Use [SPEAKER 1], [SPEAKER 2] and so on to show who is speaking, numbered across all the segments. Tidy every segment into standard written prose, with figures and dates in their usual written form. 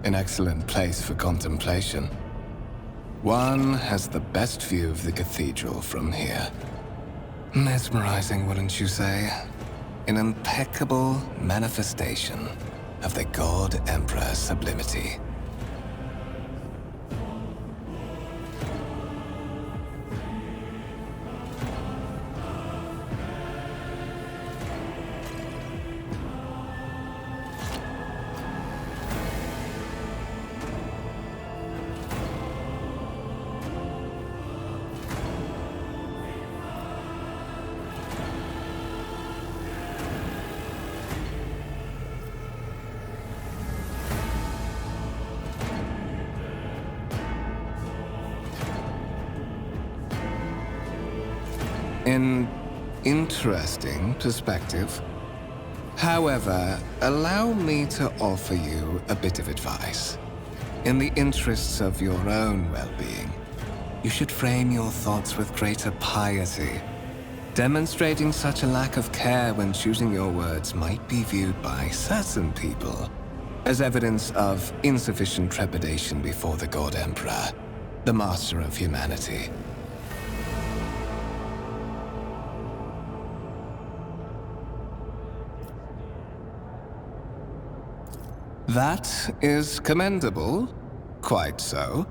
[SPEAKER 1] An excellent place for contemplation. One has the best view of the cathedral from here. Mesmerizing, wouldn't you say? An impeccable manifestation of the God Emperor's sublimity. An interesting perspective. However, allow me to offer you a bit of advice. In the interests of your own well-being, you should frame your thoughts with greater piety. Demonstrating such a lack of care when choosing your words might be viewed by certain people as evidence of insufficient trepidation before the God Emperor, the master of humanity. That is commendable, quite so.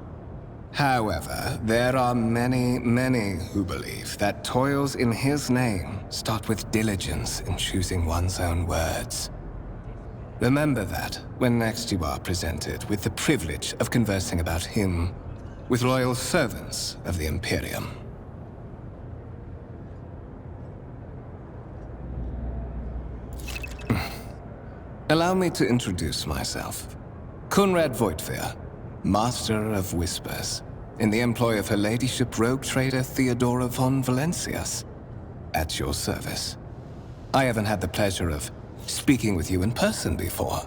[SPEAKER 1] However, there are many, many who believe that toils in his name start with diligence in choosing one's own words. Remember that when next you are presented with the privilege of conversing about him with loyal servants of the Imperium. Allow me to introduce myself. Kunrad Voigtveer, Master of Whispers, in the employ of Her Ladyship Rogue Trader Theodora Von Valancius, at your service. I haven't had the pleasure of speaking with you in person before.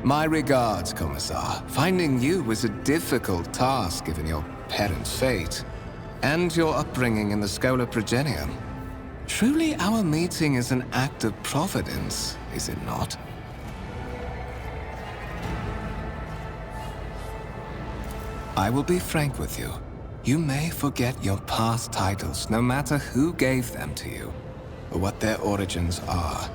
[SPEAKER 1] My regards, Commissar. Finding you was a difficult task given your parents' fate, and your upbringing in the Schola Progenium. Truly our meeting is an act of providence, is it not? I will be frank with you. You may forget your past titles, no matter who gave them to you, or what their origins are.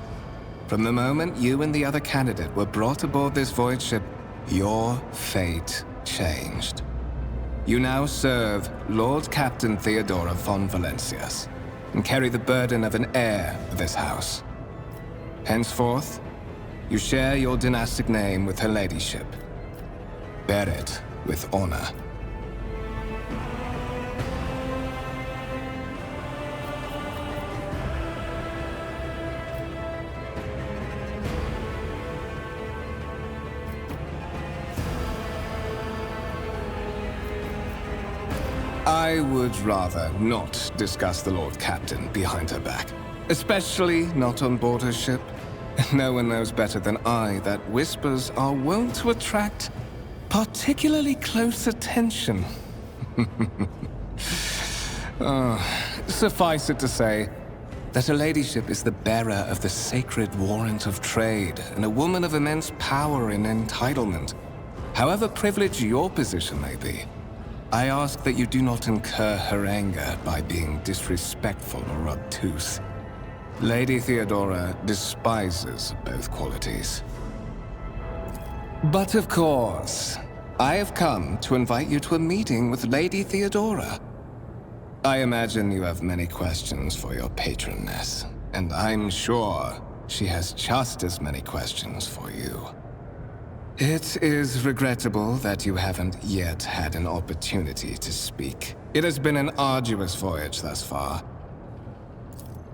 [SPEAKER 1] From the moment you and the other candidate were brought aboard this void ship, your fate changed. You now serve Lord Captain Theodora Von Valancius, and carry the burden of an heir of this house. Henceforth, you share your dynastic name with Her Ladyship. Bear it with honor. I would rather not discuss the Lord Captain behind her back, especially not on board her ship. No one knows better than I that whispers are wont to attract particularly close attention. Suffice it to say that Her Ladyship is the bearer of the sacred warrant of trade and a woman of immense power and entitlement. However privileged your position may be, I ask that you do not incur her anger by being disrespectful or obtuse. Lady Theodora despises both qualities. But of course, I have come to invite you to a meeting with Lady Theodora. I imagine you have many questions for your patroness, and I'm sure she has just as many questions for you. It is regrettable that you haven't yet had an opportunity to speak. It has been an arduous voyage thus far.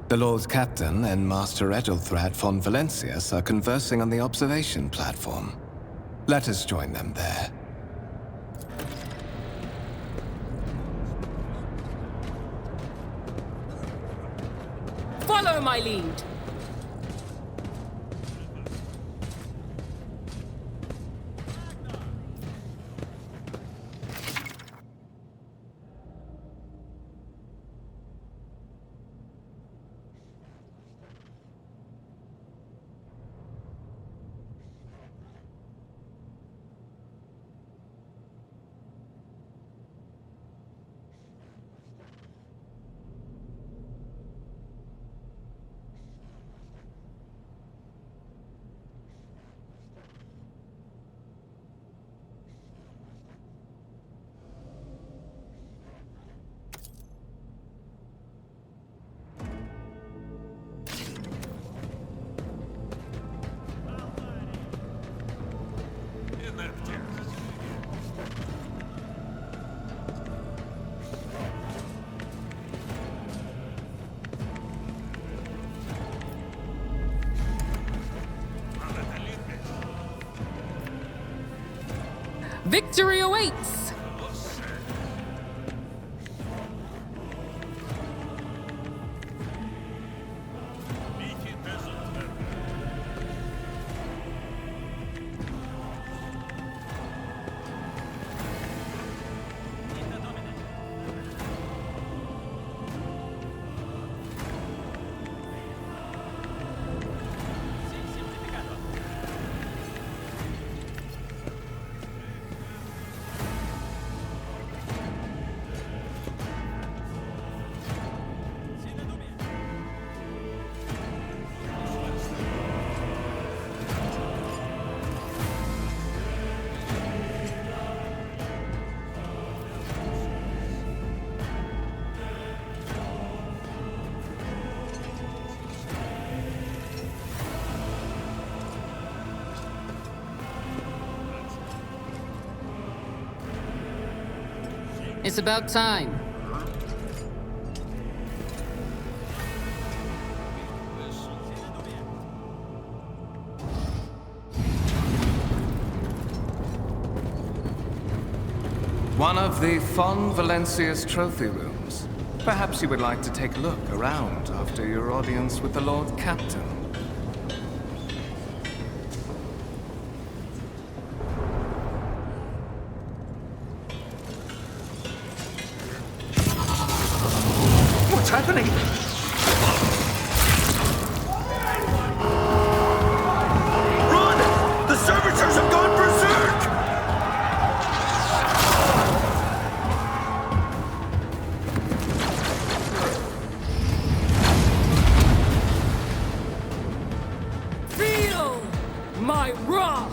[SPEAKER 1] The Lord Captain and Master Ethelthrad von Valancius are conversing on the observation platform. Let us join them there.
[SPEAKER 2] Follow my lead. Victory awaits! It's about time.
[SPEAKER 1] One of the Von Valancius trophy rooms. Perhaps you would like to take a look around after your audience with the Lord Captain.
[SPEAKER 3] What's happening? Run! The servitors have gone berserk!
[SPEAKER 2] Feel my wrath!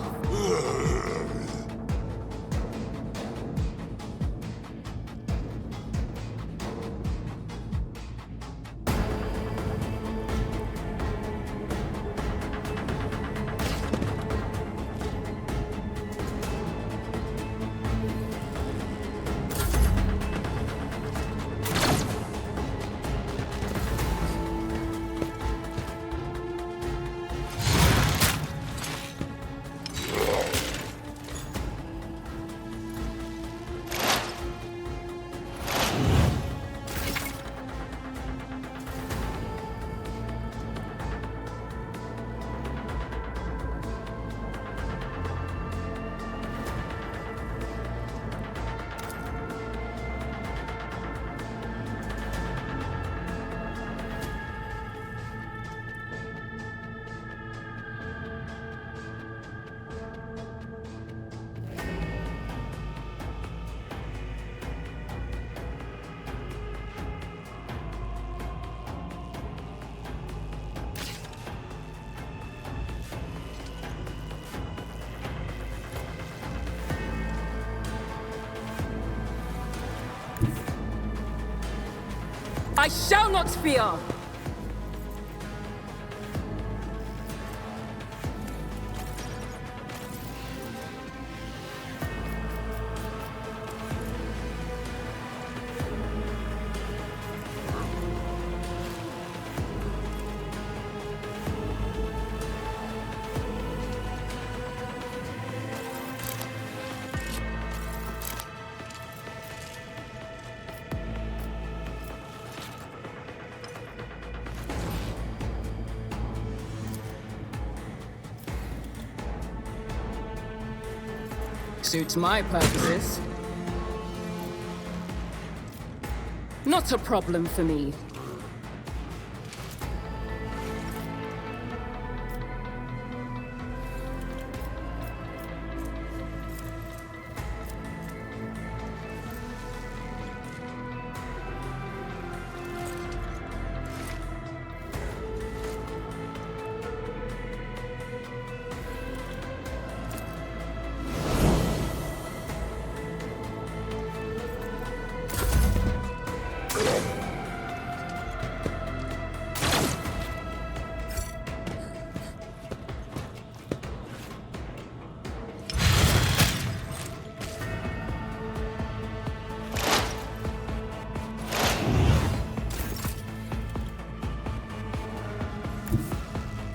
[SPEAKER 2] I shall not fear! Suits my purposes. Not a problem for me.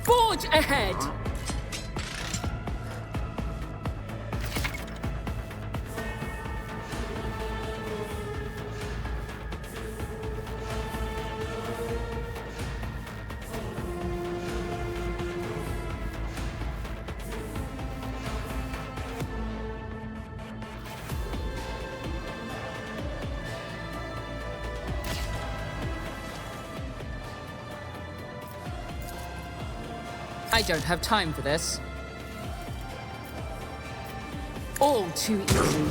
[SPEAKER 2] Forge ahead! I don't have time for this. All too easy.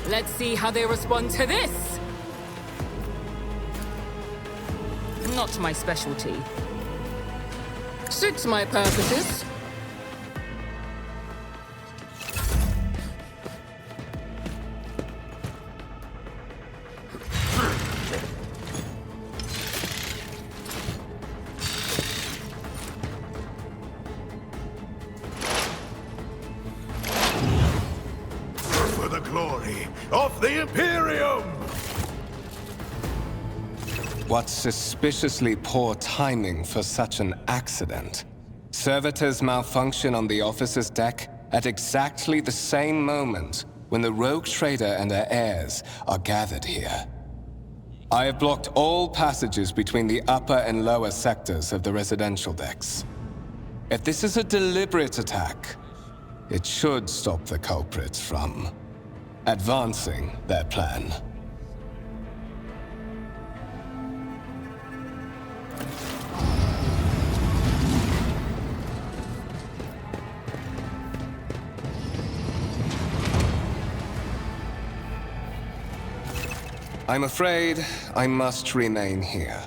[SPEAKER 2] Let's see how they respond to this! Not my specialty. Suits my purposes.
[SPEAKER 3] Of the Imperium!
[SPEAKER 1] What suspiciously poor timing for such an accident. Servitors malfunction on the officer's deck at exactly the same moment when the rogue trader and her heirs are gathered here. I have blocked all passages between the upper and lower sectors of the residential decks. If this is a deliberate attack, it should stop the culprits from advancing their plan. I'm afraid I must remain here.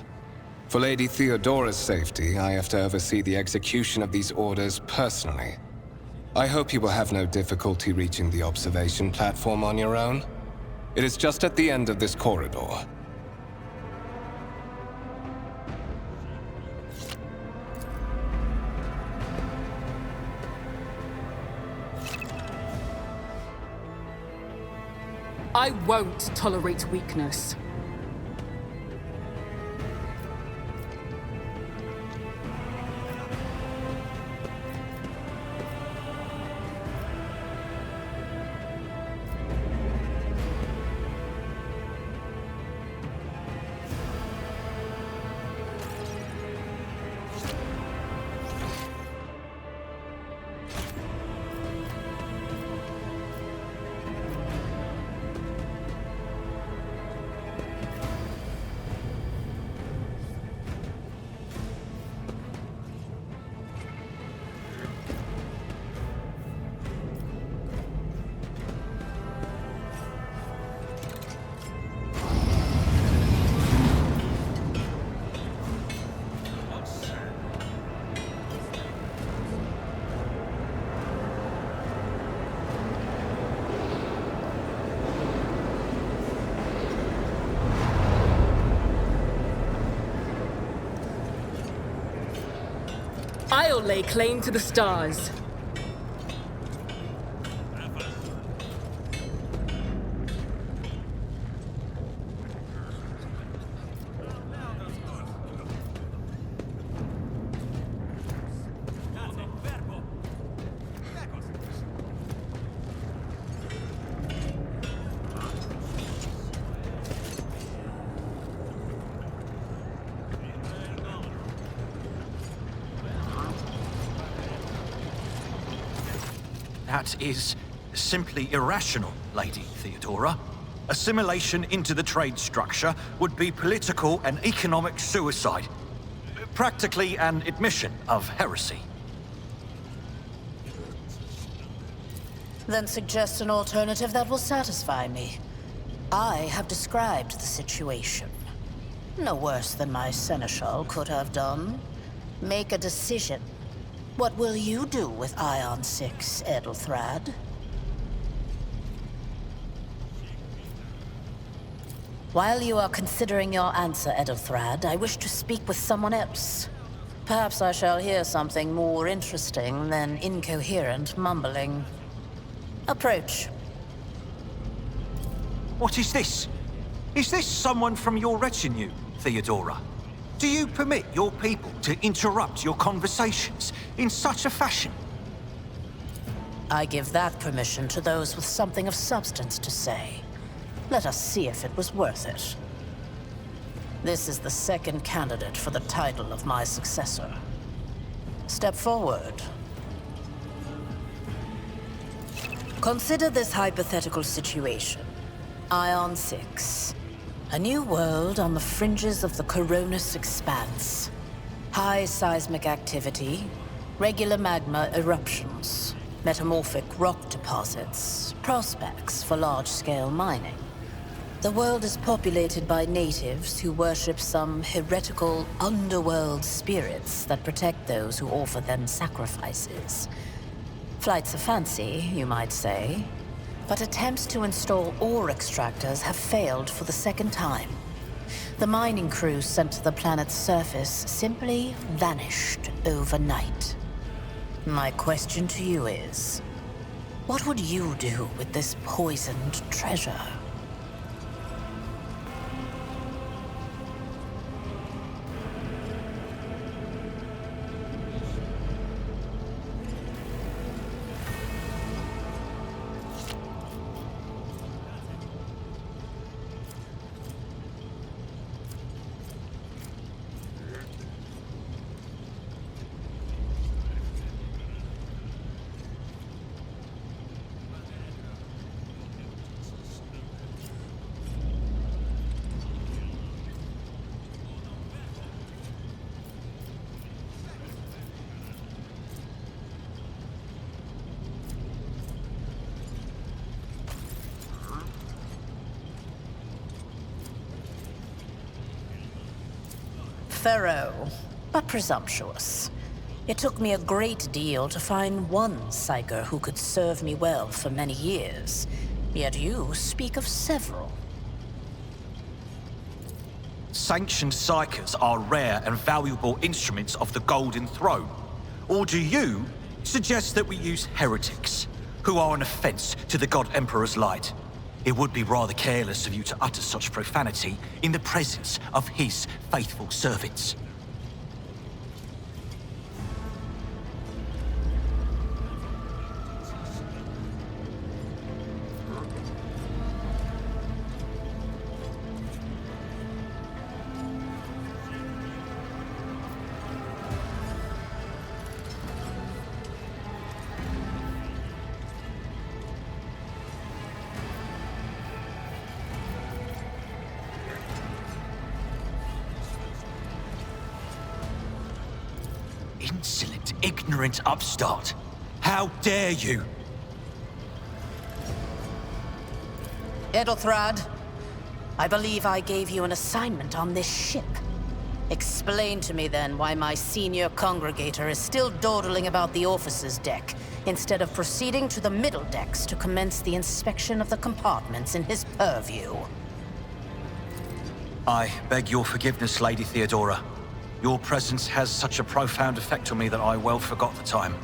[SPEAKER 1] For Lady Theodora's safety, I have to oversee the execution of these orders personally. I hope you will have no difficulty reaching the observation platform on your own. It is just at the end of this corridor.
[SPEAKER 2] I won't tolerate weakness. I'll lay claim to the stars.
[SPEAKER 4] That is simply irrational, Lady Theodora. Assimilation into the trade structure would be political and economic suicide. Practically an admission of heresy.
[SPEAKER 5] Then suggest an alternative that will satisfy me. I have described the situation. No worse than my seneschal could have done. Make a decision. What will you do with Ion 6, Edelthrad? While you are considering your answer, Edelthrad, I wish to speak with someone else. Perhaps I shall hear something more interesting than incoherent mumbling. Approach.
[SPEAKER 4] What is this? Is this someone from your retinue, Theodora? Do you permit your people to interrupt your conversations in such a fashion?
[SPEAKER 5] I give that permission to those with something of substance to say. Let us see if it was worth it. This is the second candidate for the title of my successor. Step forward. Consider this hypothetical situation. Ion 6. A new world on the fringes of the Koronus expanse. High seismic activity, regular magma eruptions, metamorphic rock deposits, prospects for large-scale mining. The world is populated by natives who worship some heretical underworld spirits that protect those who offer them sacrifices. Flights of fancy, you might say. But attempts to install ore extractors have failed for the second time. The mining crews sent to the planet's surface simply vanished overnight. My question to you is, what would you do with this poisoned treasure? Thorough, but presumptuous. It took me a great deal to find one psyker who could serve me well for many years. Yet you speak of several.
[SPEAKER 4] Sanctioned psykers are rare and valuable instruments of the Golden Throne. Or do you suggest that we use heretics, who are an offense to the God Emperor's light? It would be rather careless of you to utter such profanity in the presence of his faithful servants. Insolent, ignorant upstart! How dare you!
[SPEAKER 5] Edelthrad, I believe I gave you an assignment on this ship. Explain to me then why my senior congregator is still dawdling about the officer's deck, instead of proceeding to the middle decks to commence the inspection of the compartments in his purview.
[SPEAKER 4] I beg your forgiveness, Lady Theodora. Your presence has such a profound effect on me that I well forgot the time.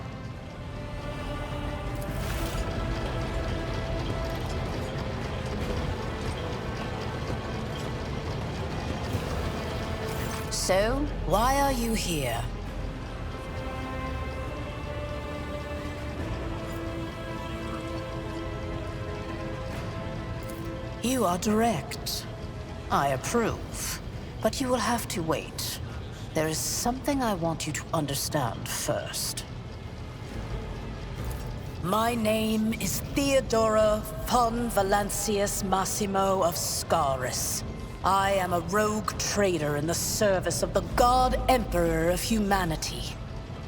[SPEAKER 5] So, why are you here? You are direct. I approve. But you will have to wait. There is something I want you to understand first. My name is Theodora Von Valancius Massimo of Scaris. I am a rogue trader in the service of the God Emperor of humanity.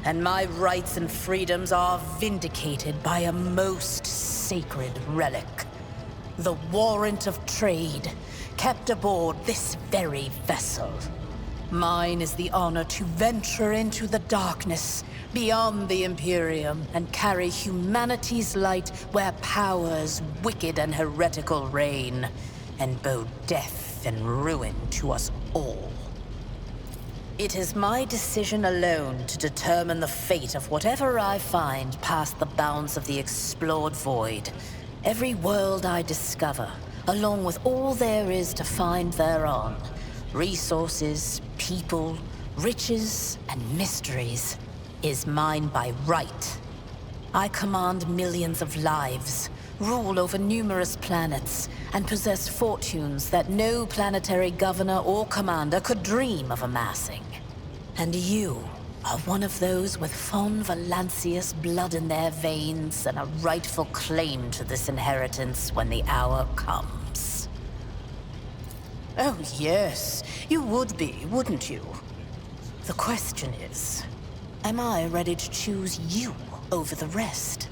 [SPEAKER 5] And my rights and freedoms are vindicated by a most sacred relic. The warrant of trade, kept aboard this very vessel. Mine is the honor to venture into the darkness, beyond the Imperium, and carry humanity's light where powers wicked and heretical reign, and bow death and ruin to us all. It is my decision alone to determine the fate of whatever I find past the bounds of the explored void. Every world I discover, along with all there is to find thereon, resources, people, riches, and mysteries, is mine by right. I command millions of lives, rule over numerous planets, and possess fortunes that no planetary governor or commander could dream of amassing. And you are one of those with Von Valancius blood in their veins and a rightful claim to this inheritance when the hour comes. Oh yes, you would be, wouldn't you? The question is, am I ready to choose you over the rest?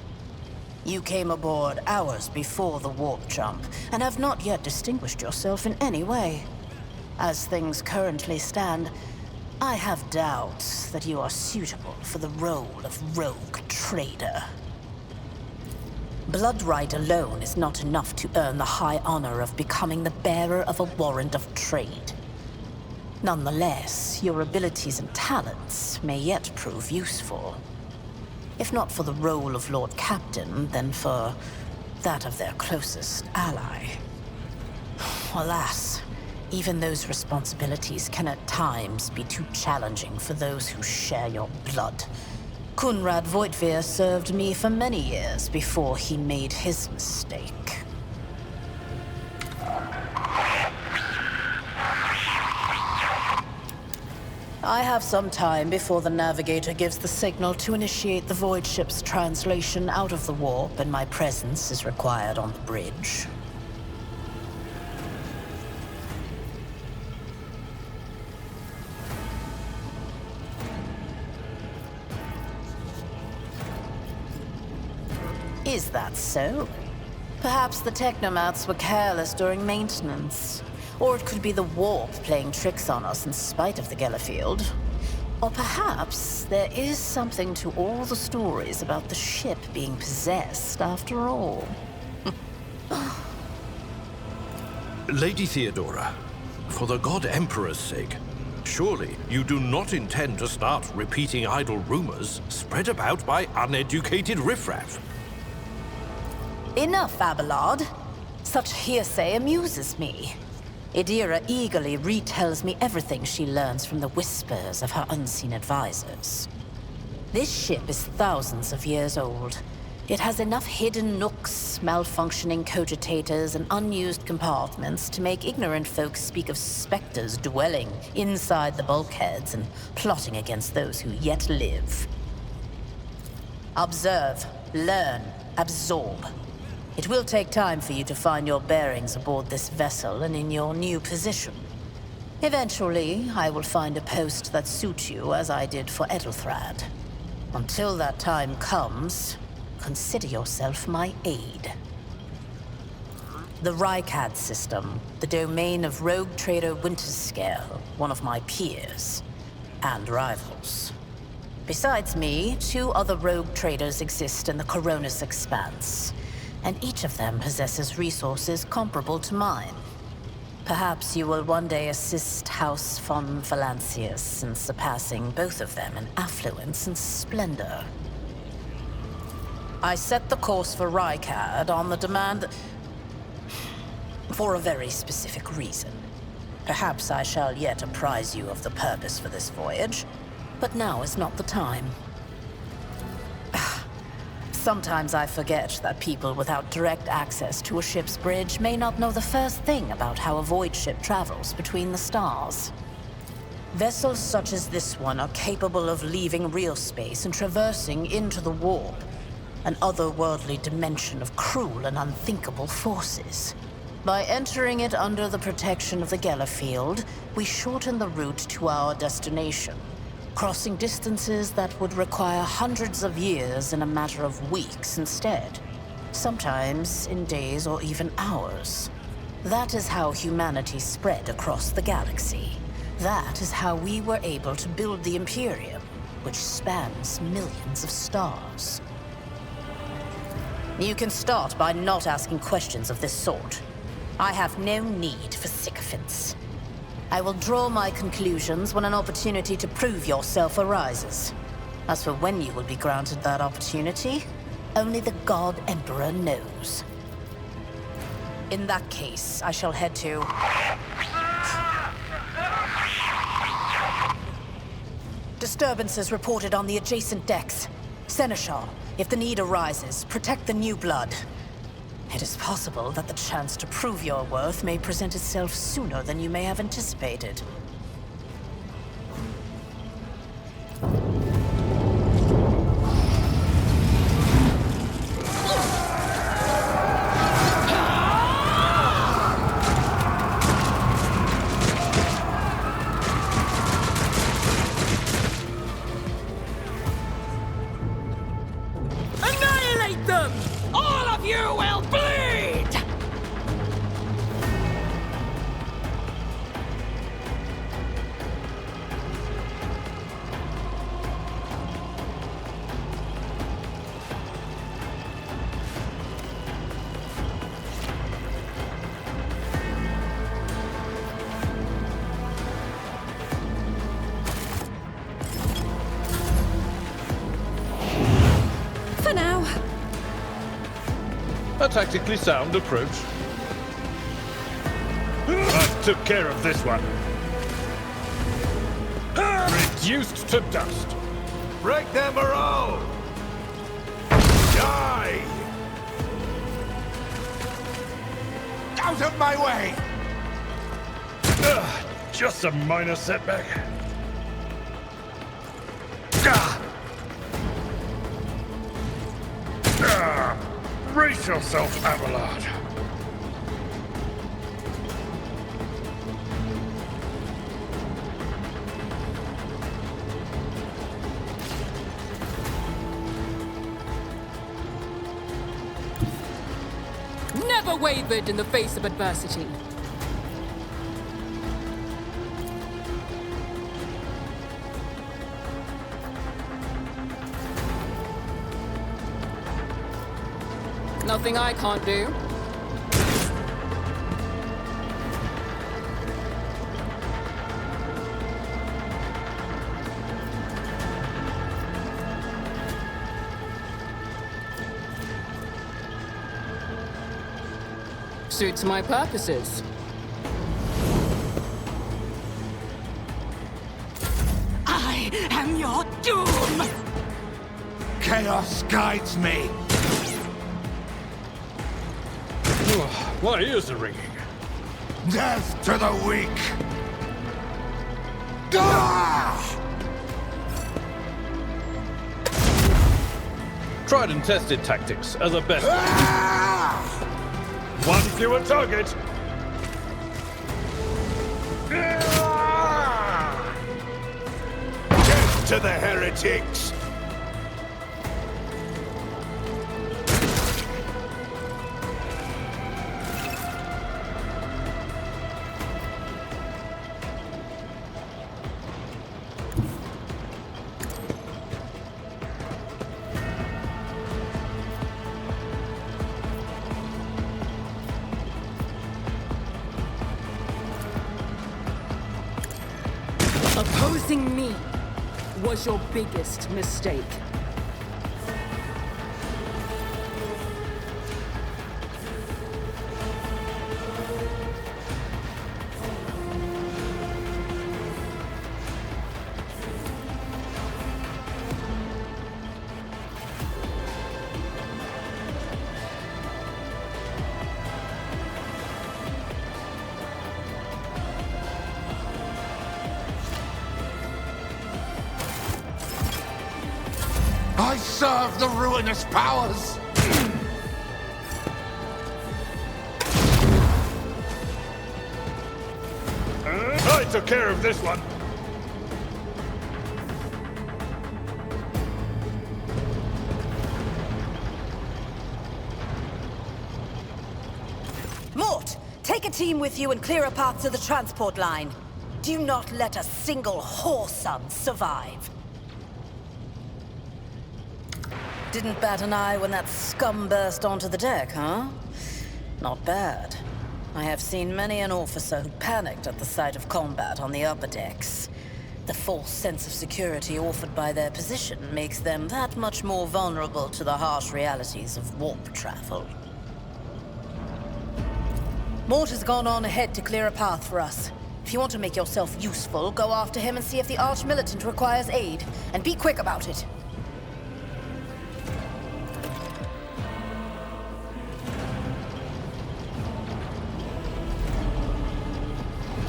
[SPEAKER 5] You came aboard hours before the warp jump, and have not yet distinguished yourself in any way. As things currently stand, I have doubts that you are suitable for the role of rogue trader. Blood right alone is not enough to earn the high honor of becoming the bearer of a warrant of trade. Nonetheless, your abilities and talents may yet prove useful. If not for the role of Lord Captain, then for that of their closest ally. Alas, even those responsibilities can at times be too challenging for those who share your blood. Kunrad Voitvir served me for many years before he made his mistake. I have some time before the navigator gives the signal to initiate the void ship's translation out of the warp, and my presence is required on the bridge. Is that so? Perhaps the technomats were careless during maintenance. Or it could be the warp playing tricks on us in spite of the Gellerfield. Or perhaps there is something to all the stories about the ship being possessed after all.
[SPEAKER 3] Lady Theodora, for the God Emperor's sake, surely you do not intend to start repeating idle rumors spread about by uneducated riffraff.
[SPEAKER 5] Enough, Abelard. Such hearsay amuses me. Idira eagerly retells me everything she learns from the whispers of her unseen advisors. This ship is thousands of years old. It has enough hidden nooks, malfunctioning cogitators, and unused compartments to make ignorant folks speak of specters dwelling inside the bulkheads and plotting against those who yet live. Observe, learn, absorb. It will take time for you to find your bearings aboard this vessel and in your new position. Eventually, I will find a post that suits you as I did for Edelthrad. Until that time comes, consider yourself my aide. The Rykad system, the domain of rogue trader Winterscale, one of my peers, and rivals. Besides me, 2 other rogue traders exist in the Koronus expanse, and each of them possesses resources comparable to mine. Perhaps you will one day assist House Von Valancius in surpassing both of them in affluence and splendor. I set the course for Rykad on the demand for a very specific reason. Perhaps I shall yet apprise you of the purpose for this voyage, but now is not the time. Sometimes I forget that people without direct access to a ship's bridge may not know the first thing about how a void ship travels between the stars. Vessels such as this one are capable of leaving real space and traversing into the warp, an otherworldly dimension of cruel and unthinkable forces. By entering it under the protection of the Gellerfield, we shorten the route to our destination, crossing distances that would require hundreds of years in a matter of weeks instead, sometimes in days or even hours. That is how humanity spread across the galaxy. That is how we were able to build the Imperium, which spans millions of stars. You can start by not asking questions of this sort. I have no need for sycophants. I will draw my conclusions when an opportunity to prove yourself arises. As for when you will be granted that opportunity, only the God Emperor knows. In that case, I shall head to... Disturbances reported on the adjacent decks. Seneschal, if the need arises, protect the new blood. It is possible that the chance to prove your worth may present itself sooner than you may have anticipated.
[SPEAKER 2] Annihilate them! All of you will bleed! For now.
[SPEAKER 3] A tactically sound approach. I took care of this one. Reduced to dust.
[SPEAKER 6] Break their morale! Die! Out of my way!
[SPEAKER 3] Just a minor setback. Brace yourself, Abelard.
[SPEAKER 2] Never wavered in the face of adversity. Nothing I can't do. Suits my purposes.
[SPEAKER 6] I am your doom! Chaos guides me!
[SPEAKER 3] My ears are ringing.
[SPEAKER 6] Death to the weak! Ah!
[SPEAKER 3] Tried and tested tactics are the best.
[SPEAKER 6] Ah!
[SPEAKER 3] One fewer target.
[SPEAKER 6] Ah! Death to the heretics!
[SPEAKER 2] Opposing me was your biggest mistake.
[SPEAKER 6] I serve the ruinous powers!
[SPEAKER 7] I took care of this one.
[SPEAKER 5] Mort, take a team with you and clear a path to the transport line. Do not let a single whoreson survive. Didn't bat an eye when that scum burst onto the deck, huh? Not bad. I have seen many an officer who panicked at the sight of combat on the upper decks. The false sense of security offered by their position makes them that much more vulnerable to the harsh realities of warp travel. Mort has gone on ahead to clear a path for us. If you want to make yourself useful, go after him and see if the Arch-Militant requires aid. And be quick about it.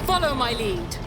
[SPEAKER 2] Follow my lead.